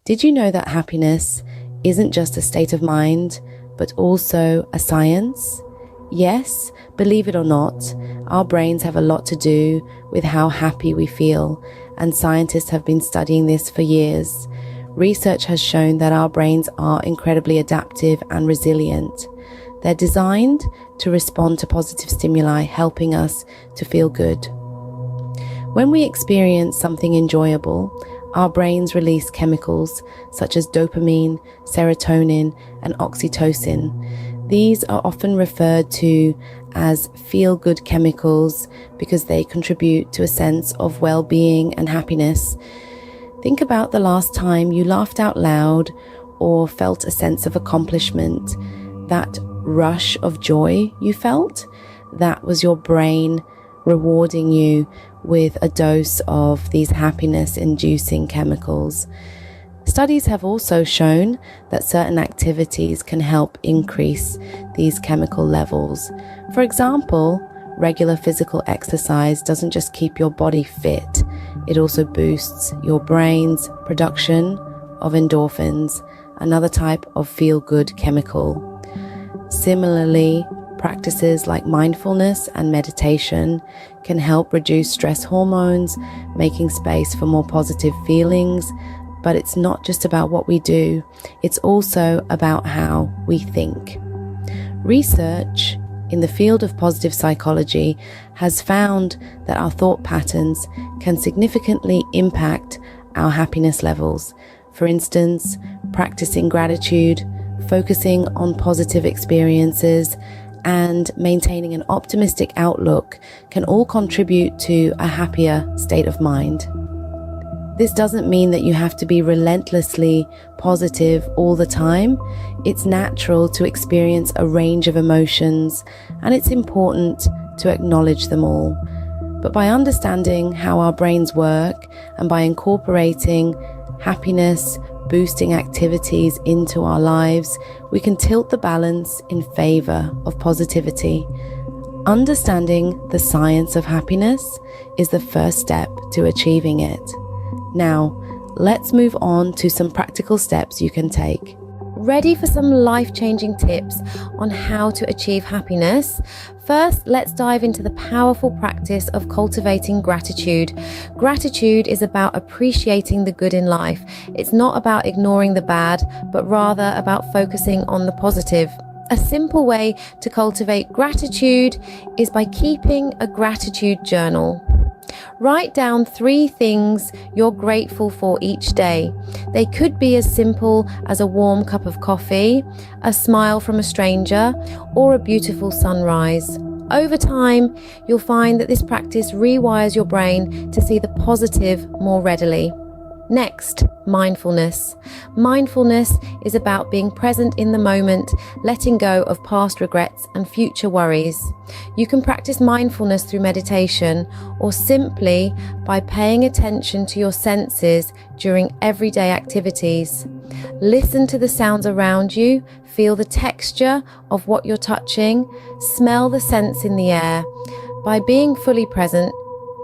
Did you know that happiness isn't just a state of mind, but also a science? Yes, believe it or not, our brains have a lot to do with how happy we feel, and scientists have been studying this for years. Research has shown that our brains are incredibly adaptive and resilient. They're designed to respond to positive stimuli, helping us to feel good. When we experience something enjoyable, our brains release chemicals such as dopamine, serotonin, and oxytocin. These are often referred to as feel-good chemicals because they contribute to a sense of well-being and happiness. Think about the last time you laughed out loud or felt a sense of accomplishment. That rush of joy you felt, that was your brain rewarding you with a dose of these happiness-inducing chemicals. Studies have also shown that certain activities can help increase these chemical levels. For example, regular physical exercise doesn't just keep your body fit, it also boosts your brain's production of endorphins, another type of feel-good chemical. Similarly, practices like mindfulness and meditation can help reduce stress hormones, making space for more positive feelings. But it's not just about what we do, it's also about how we think. Research in the field of positive psychology has found that our thought patterns can significantly impact our happiness levels. For instance, practicing gratitude, focusing on positive experiences, and maintaining an optimistic outlook can all contribute to a happier state of mind. This doesn't mean that you have to be relentlessly positive all the time. It's natural to experience a range of emotions, and it's important to acknowledge them all. But by understanding how our brains work and by incorporating happiness boosting activities into our lives, we can tilt the balance in favor of positivity. Understanding the science of happiness is the first step to achieving it. Now, let's move on to some practical steps you can take. Ready for some life-changing tips on how to achieve happiness? First, let's dive into the powerful practice of cultivating gratitude. Gratitude is about appreciating the good in life. It's not about ignoring the bad, but rather about focusing on the positive. A simple way to cultivate gratitude is by keeping a gratitude journal. Write down 3 things you're grateful for each day. They could be as simple as a warm cup of coffee, a smile from a stranger, or a beautiful sunrise. Over time, you'll find that this practice rewires your brain to see the positive more readily. Next, mindfulness. Mindfulness is about being present in the moment, letting go of past regrets and future worries. You can practice mindfulness through meditation or simply by paying attention to your senses during everyday activities. Listen to the sounds around you, feel the texture of what you're touching, smell the scents in the air. By being fully present,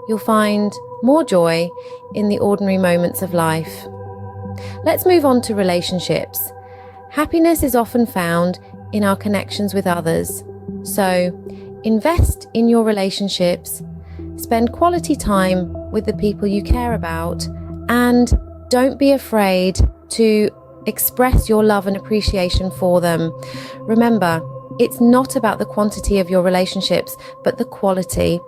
you'll find more joy in the ordinary moments of life. Let's move on to relationships. Happiness is often found in our connections with others. So, invest in your relationships, spend quality time with the people you care about, and don't be afraid to express your love and appreciation for them. Remember, it's not about the quantity of your relationships, but the quality.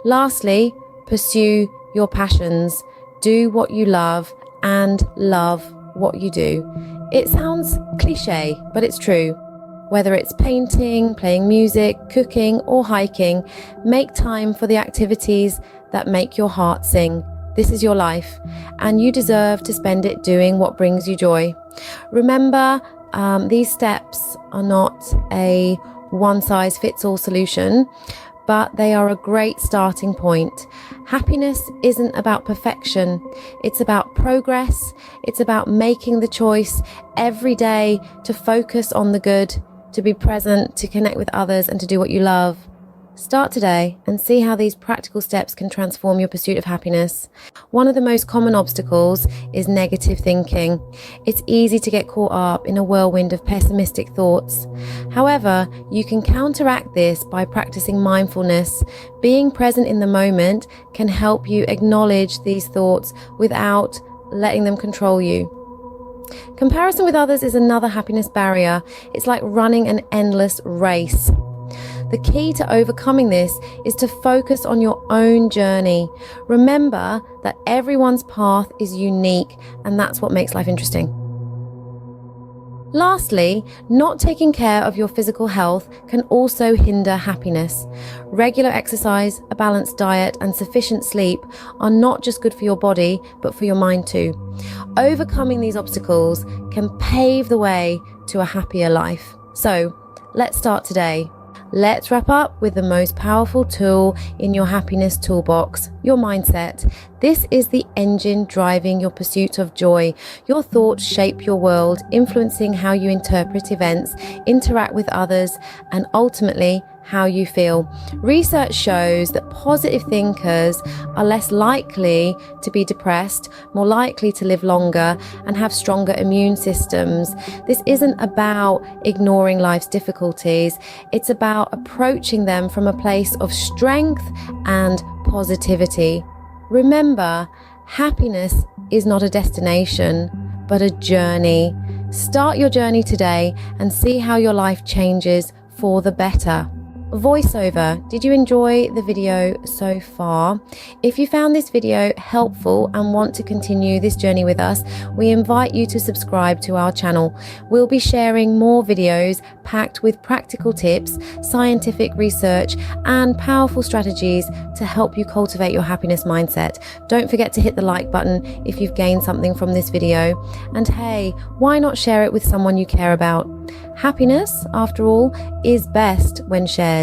Lastly, pursue your passions, do what you love, and love what you do. It sounds cliche, but it's true. Whether it's painting, playing music, cooking, or hiking, make time for the activities that make your heart sing. This is your life, and you deserve to spend it doing what brings you joy. Remember, these steps are not a one-size-fits-all solution, but they are a great starting point. Happiness isn't about perfection. It's about progress. It's about making the choice every day to focus on the good, to be present, to connect with others, and to do what you love. Start today and see how these practical steps can transform your pursuit of happiness. One of the most common obstacles is negative thinking. It's easy to get caught up in a whirlwind of pessimistic thoughts. However, you can counteract this by practicing mindfulness. Being present in the moment can help you acknowledge these thoughts without letting them control you. Comparison with others is another happiness barrier. It's like running an endless race. The key to overcoming this is to focus on your own journey. Remember that everyone's path is unique, and that's what makes life interesting. Lastly, not taking care of your physical health can also hinder happiness. Regular exercise, a balanced diet, and sufficient sleep are not just good for your body, but for your mind too. Overcoming these obstacles can pave the way to a happier life. So, let's start today. Let's wrap up with the most powerful tool in your happiness toolbox, your mindset. This is the engine driving your pursuit of joy. Your thoughts shape your world, influencing how you interpret events, interact with others, and ultimately how you feel. Research shows that positive thinkers are less likely to be depressed, more likely to live longer, and have stronger immune systems. This isn't about ignoring life's difficulties. It's about approaching them from a place of strength and positivity. Remember, happiness is not a destination, but a journey. Start your journey today and see how your life changes for the better. Voiceover, did you enjoy the video so far? If you found this video helpful and want to continue this journey with us, we invite you to subscribe to our channel. We'll be sharing more videos packed with practical tips, scientific research, and powerful strategies to help you cultivate your happiness mindset. Don't forget to hit the like button if you've gained something from this video. And hey, why not share it with someone you care about? Happiness, after all, is best when shared.